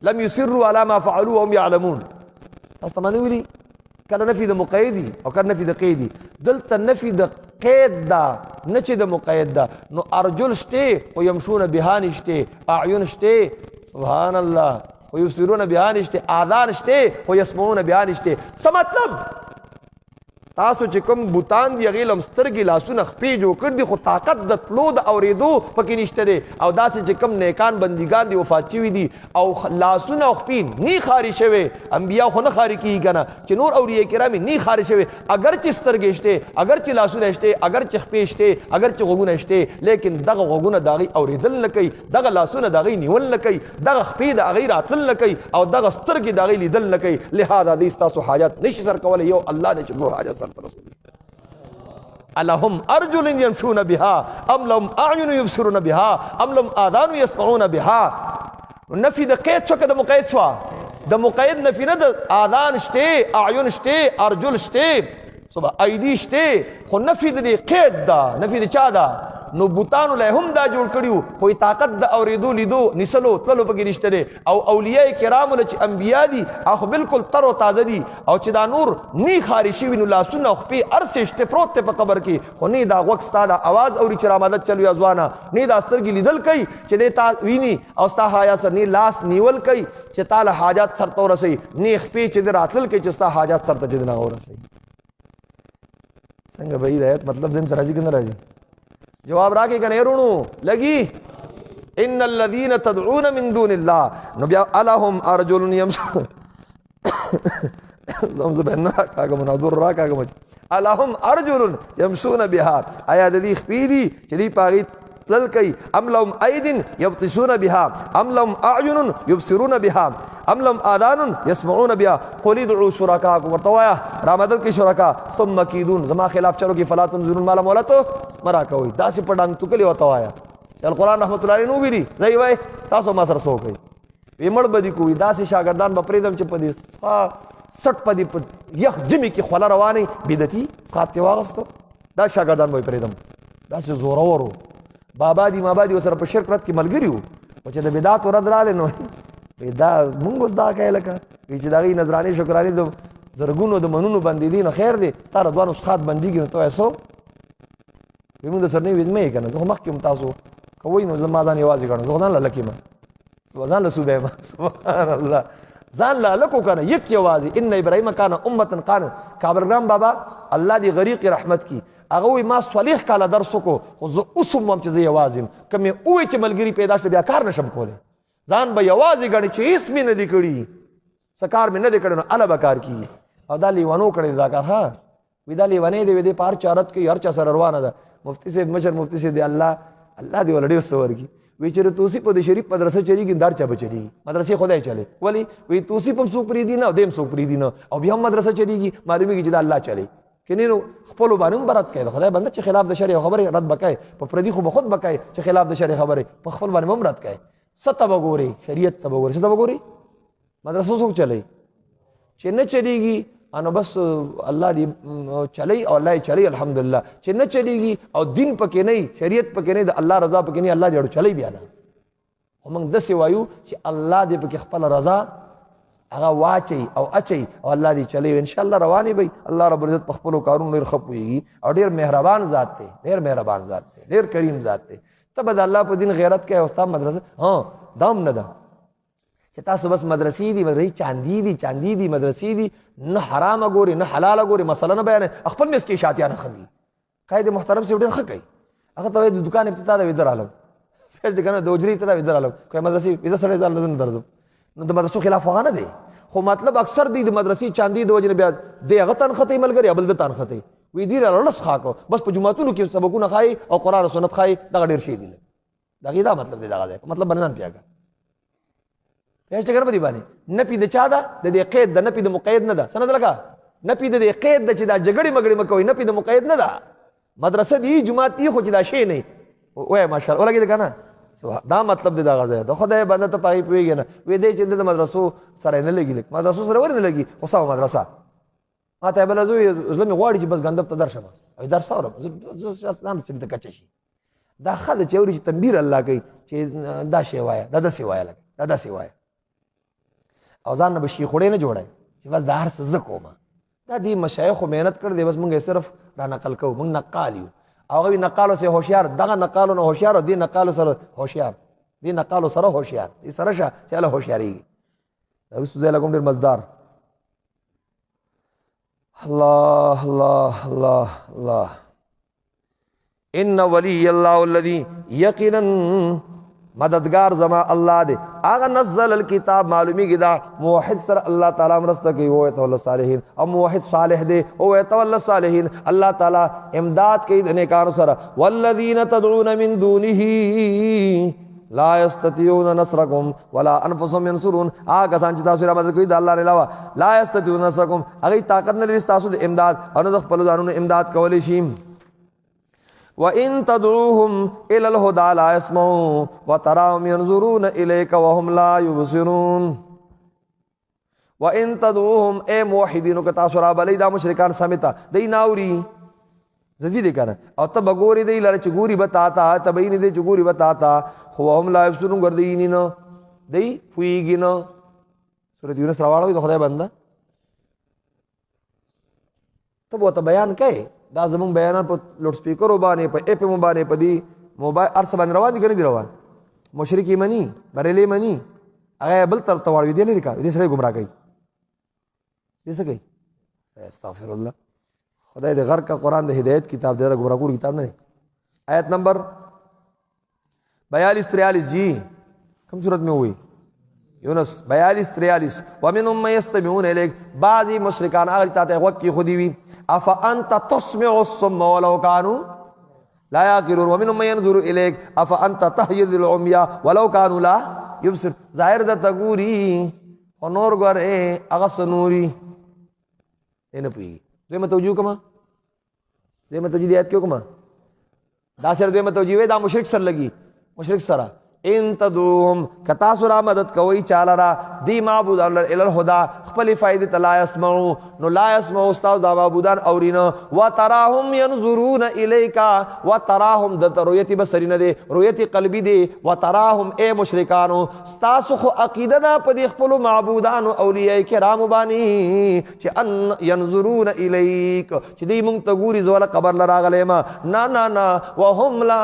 لم يسروا على ما فعلوا وهم يعلمون. تاسو ته ویلي کله نفی د مقیدی او کله نفی د قیدی، دلته نفی د قید دا نه چې د مقید دا. نو ارجل شته او یمشون بها نشته، اعین شته سبحان الله او یبصرون بها نشته، اذان شته او یسمعون بها نشته. څه مطلب؟ تاسو چې کوم بوتان دی غیلم سترګې لاسونه خپې جوړ کړ دي، خو طاقت د تلو د اورېدو پکې نشته دی. او داسې چې کوم نیکان بندګان دي وفات شوي دي او لاسونه او خپې نی خاري شوی، انبیا خو نه خاري کېږي که نه، چې نور اولیاء کرام نی خاري شوی، اگر چې سترګې شته، اگر چې لاسونه شته، اگر چې خپې شته، اگر چې غوږونه شته، لیکن دغه غوږونه د هغې اورېدل نه کوي، دغه لاسونه د هغې نیول نه کوي، دغه خپې د هغې راتلل نه کوي، او دغه سترګې د هغې لیدل نه کوي. لہذا دی ستاسو حاجت نشي سر کولی، یو الله دی چې نور حاجت الہم ارجل یمشون بها ام لهم اعین یبصرون بها ام لهم آذان یسمعون بها. نفی د قید شو که د مقید شو؟ د مقید نفی نه د آذان شته، اعین شته، ارجل شته، ایدی شته، خو نفی د قید دا، نفی د چا دا؟ نو بوتانو له هم دا جوړ کړیو، خو طاقت د اوریدو لیدو نسلو تلو پکې نشته دی. او اولیاء کرامو له چې انبیا دي هغه بالکل تر او تازه دي، او چې دا نور نی خاري شوي نو لاسونه او خپې هر څه شته پروت دی په قبر کې، خو نه دا غوږ ستا د اواز اوري چې رامدد چلوي ازوانه، نه دا سترګې لیدل کوي چې دی تا ویني، او ستا حیا سر نه لاس نیول کوي چې تا له حاجات سر ته ورسوي، نه خپې چې دی راتلل کوي چې ستا حاجات سر ته چې دی نه ورسوي. څنګه به د آیت مطلب ذهن ته راځي که نه راځي؟ جواب راکې که نه رونو لګي. ان الذين تدعون من دون الله. نو بیا الہم ارجل یمشون زمزم راکاږه منادور راکاږه الہم ارجل یمشون بها. آیا د دې خپې دي چې دوی په هغې تلل کوي؟ ام لهم ایدن یبطشون بها ام لهم اعین یبصرون بها ام لهم آذان یسمعون بها. قل ادعوا شرکاءکم، ورته وایه رامدد کې شرکا، ثم کیدون، زما خلاف چلو کې فلا تنظرون مالا مولا تو مرا کوي. داسې په ډنګ توکلې ورته وایه چې القرآن رحمت الله علیه نو ویلي دی وایي تاسو ما سره څه وکړئ، وی مړ به دي کوي. داسې شاګردان به پرېږدم چې په دې سټ په دې یخ جمي کې خوله روانې بدعتي څښاک ترې واغسته، دا شاګردان به یې پرېږدم. داسې زورور و، بابا دي مابا دي ورسره په شرک رد کې ملګري وو، خو چې د بدعاتو رد راغلی نو دا مونږ اوس دا کوې لکه وایي چې د هغې نظرانې شکرانې د زرګونو د منونو بندېدي نو خیر دی، ستا رضوانو څښاک بندېږي نو ته وایې څه وایي مونږ در سره نه وي مه یې که نه، زه خو مخکې هم تاسو کوئ نو زه ما ځان یوازې ګڼم، زه خو ځان له هلک یم، ځان له صوبه یم. سبحان الله، ځان له هلک وکړه یک یوازې. ان ابراهیم کان امة قانتا. کابلګرام بابا الله دې غریق رحمت کی، هغه وایي ما صالح کاله درس وکړو، خو زه اوس هم چې زه یوازې یم، که مې ووایي چې ملګري پیدا شله بیا کار نشم کولی، ځان به یوازې ګڼې چې هېڅ مې نه دي کړي، څه کار مې نه دی کړی نو هله به کار کېږي. او دا لیونو کړی دا کار، ها وایي دا لیونی دی، وایي دی په هر چا رد کوي، هر چا سره روانه ده. مفتی صاحب مشر مفتی صاحب دی الله دې وله ډېر څه ورکړي، وایي چې توصیف د شریف مدرسه چلېږي دا هر چا به چلېږي، مدرسې خدای چلې. ولې وایي توصیف هم څوک پرېږدي نه او دی هم څوک پرېږدي نه، او بیا هم مدرسه چلېږي، معلومېږي چې دا الله چلې. کني نو خپل باندې هم برت کوي خدای بنده چې خلاف د شریعت خبره رد بکای په پردي خو به خود بکای چې خلاف د شریعت خبره په خپل باندې هم رد کوي ستب وګوري شریعت تب وګوري ستب وګوري مدرسو څوک چلای چې نه چلیږي انو بس الله دې چلی او الله یې چلی الحمدلله چې نه چلیږي او دین پکې نه شریعت پکې نه د الله رضا پکې نه الله دې چلی بیا نه موږ داسې وایو چې الله دې پکې خپل رضا هغه واچي او اچي او الله دې چلی ان شاء الله رواني وي الله رب العزت په خپل کارونو ډېر خپويږي او ډېر مهربان ذات دی ډېر مهربان ذات دی ډېر کریم ذات دی ته به د الله په دین غیرت کوي او استاد مدرسه دام نه ده چې تاسو بس مدرسې دي مدرسې چاندي دي مدرسې دي نه حرام ګوري نه حلال ګوري مثلا نه بیان خپل مس کې شاتیا نه خندي قائد محترم سی ډېر ښه کوي هغه ته د دکان ابتدا د ودر عالم فیر دغه د وجري ابتدا ودر عالم کوي مدرسې اذا سره ځل نه درځو نو د مدرسو خلاف هغه نه دی خو مطلب اکثر دی د مدرسې چاندي د وجنه بیا د هغه تن خطي ملګری بل د تن خطي وی دی رلس خاکو بس په جمعتونو کې سبقونه خای او قران او سنت خای دا ډېر شي دی دا مطلب دی دا مطلب بنان پیاګه پېشته کړم دی باندې نه پی د چا دا د دې قید د نه پی د مقید نه ده سند لگا نه پی د دې قید د چې دا جګړې مګړې مکوې نه پی د مقید نه ده مدرسه دی جمعات دی خو چې دا شی نه وای ماشاءالله ولګی دا کنه دا مطلب دی دا غزه د خدای بنده ته پای پیږي نه وې دې چې د مدرسو سره نه لګي مدرسو سره ور نه لګي خو سم مدرسه ما ته بل زوی زلمي غواړي چې بس غندب ته درشم ای درس اورم ځان څه ته کچ شي دا خل چې اوري چې تنبیر الله کوي چې دا شی وایا دا سی وایا لګ دا سی وایا او ځان به شي خوړې نه جوړای چې بس دا هر څه زکوما دا دی مشایخ مهنت کړ دی بس مونږ صرف دا نقل کوو مونږ نقال یو او غوی نقالو سه هوشیار دغه نقالو نه هوشیار دی نقالو سره هوشیار دی نقالو سره هوشیار دی سره شه چې له هوشیاری دا څه ځای لګوم ډیر مزدار الله الله الله الله ان ولی الله الذي یقینا مددگار زما الله دے اغه نزل الكتاب معلومی گدا موحد سر الله تعالی مرسته کوي او تو صالحین او موحد صالح دے او تو صالحین الله تعالی امداد کوي د نیکانو سره والذین تدعون من دونه لا يستطيعون نصركم ولا انفسهم ينصرون اګه سان چې تاسو را مدد کوي د الله علاوه لا يستطيعون نصركم هغه طاقت نه لري تاسو د امداد او د خپل ځانونو امداد کولی شي وَإِن تَدْعُوهُمْ إِلَى الْهُدَى لَا يَسْمَعُونَ وَتَرَاهُمْ يَنْظُرُونَ إِلَيْكَ وَهُمْ لَا يُبْصِرُونَ وَإِن تَدْعُوهُمْ اے موحدینو که تاسو را بلی دا مشرکان سمیتا دی ناوری زدی دی کنه او تب گوری دی لره چگوری بتاتا تبینی دی چگوری بتاتا خو وهم لا يبصرون گردینی نو دی پویگی نو سورت یونس راوالوی تو خدای بنده تب وہ تا بیان کئے دا زمون بیانات په لوډ سپیکرو باندې په اپ مو باندې په دی موبایل ارس باندې روان دي کنه دی روان مشرکی منی بریلی منی هغه بل تر توړ دی لري کا دې سره گمراه کوي دې څه کوي استغفر الله خدای دې غر کا قران د هدایت کتاب دې گمراه کور کتاب نه آیت نمبر 42 43 جی کوم صورت میں ہوئی یونس 42 43 ومنهم من يستمعون اليك بعضی مشرکان هغه ته وقت کی خودی وی افانت تسمع الصم ولو كانوا لا يعقلون ومنهم من ينظر اليك افانت تهيد العميا ولو كانوا لا يبصر ظاهر د تګوري نور غره هغه سنوري ان پی دوی متوجو کما دوی متوجی دیات کیوں کما دا سر دوی متوجی دا مشرک سر لگی مشرک سرا ان تدوم کتا سورا مدد کوي چالرا دی معبودان ال الهدى خپل فائدې تلا يسمعوا نو لا يسمعوا استاد دا معبودان اورین وتراهم ينظرون اليك وتراهم د رؤيت بصرین دي رؤيت قلبي دي وتراهم اي مشرکانو استاسو خو عقیده نه په خپل معبودان اولیاء کرام باندې چې ان ينظرون اليك چې دی مونږ ته ګوري زول قبر لراغله ما نا وهم لا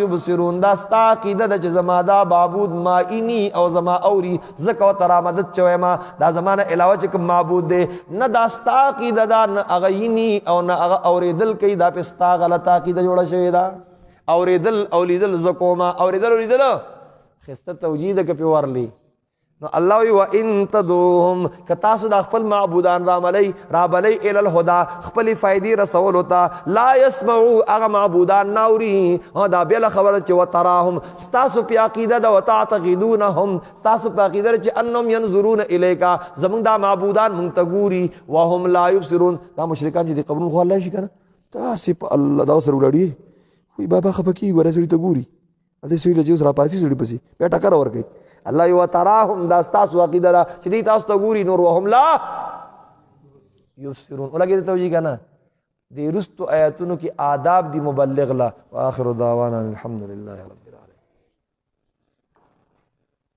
يبصرون دا ستا عقیده د زما دا معبود ما اینی او زما اوری زکو ترا مدد چوي ما دا زمانه علاوه چې کوم معبود دی نه دا ستا عقیده دا نه اغینی او نه اغه اوریدل کوي دا پستا غلطه عقیده جوړه شوی دا اوریدل اولیدل زکوما اوریدل خسته توجید ک پیورلی نو الله وی و ان تدوهم کتا سود خپل معبودان را بلی ال الهدى خپل فائدې رسول ہوتا لا يسمعوا اغه معبودان ناوري دا بل خبره چې وتراهم استاسو په عقیده دا وتعتقدونهم استاسو په عقیده چې انهم ينظرون الیک زمون دا معبودان منتګوري وهم لا يبصرون دا مشرکان چې د قبرونو خو الله شي کنه تاسو په الله دا سره ولاړی وی بابا خپکی ګوره سړی ته ګوري اته سړی له جوړ را پاسي سړی پسي په ټکر ورګي الله یو تراهم دا استاسو عقیده دا چې دې تاسو ته ګوري نور وهم لا یبصرون ولګي ته وی کنه دې رستو آیاتونو کې آداب دی مبلغ لا واخر دعوانا الحمدلله رب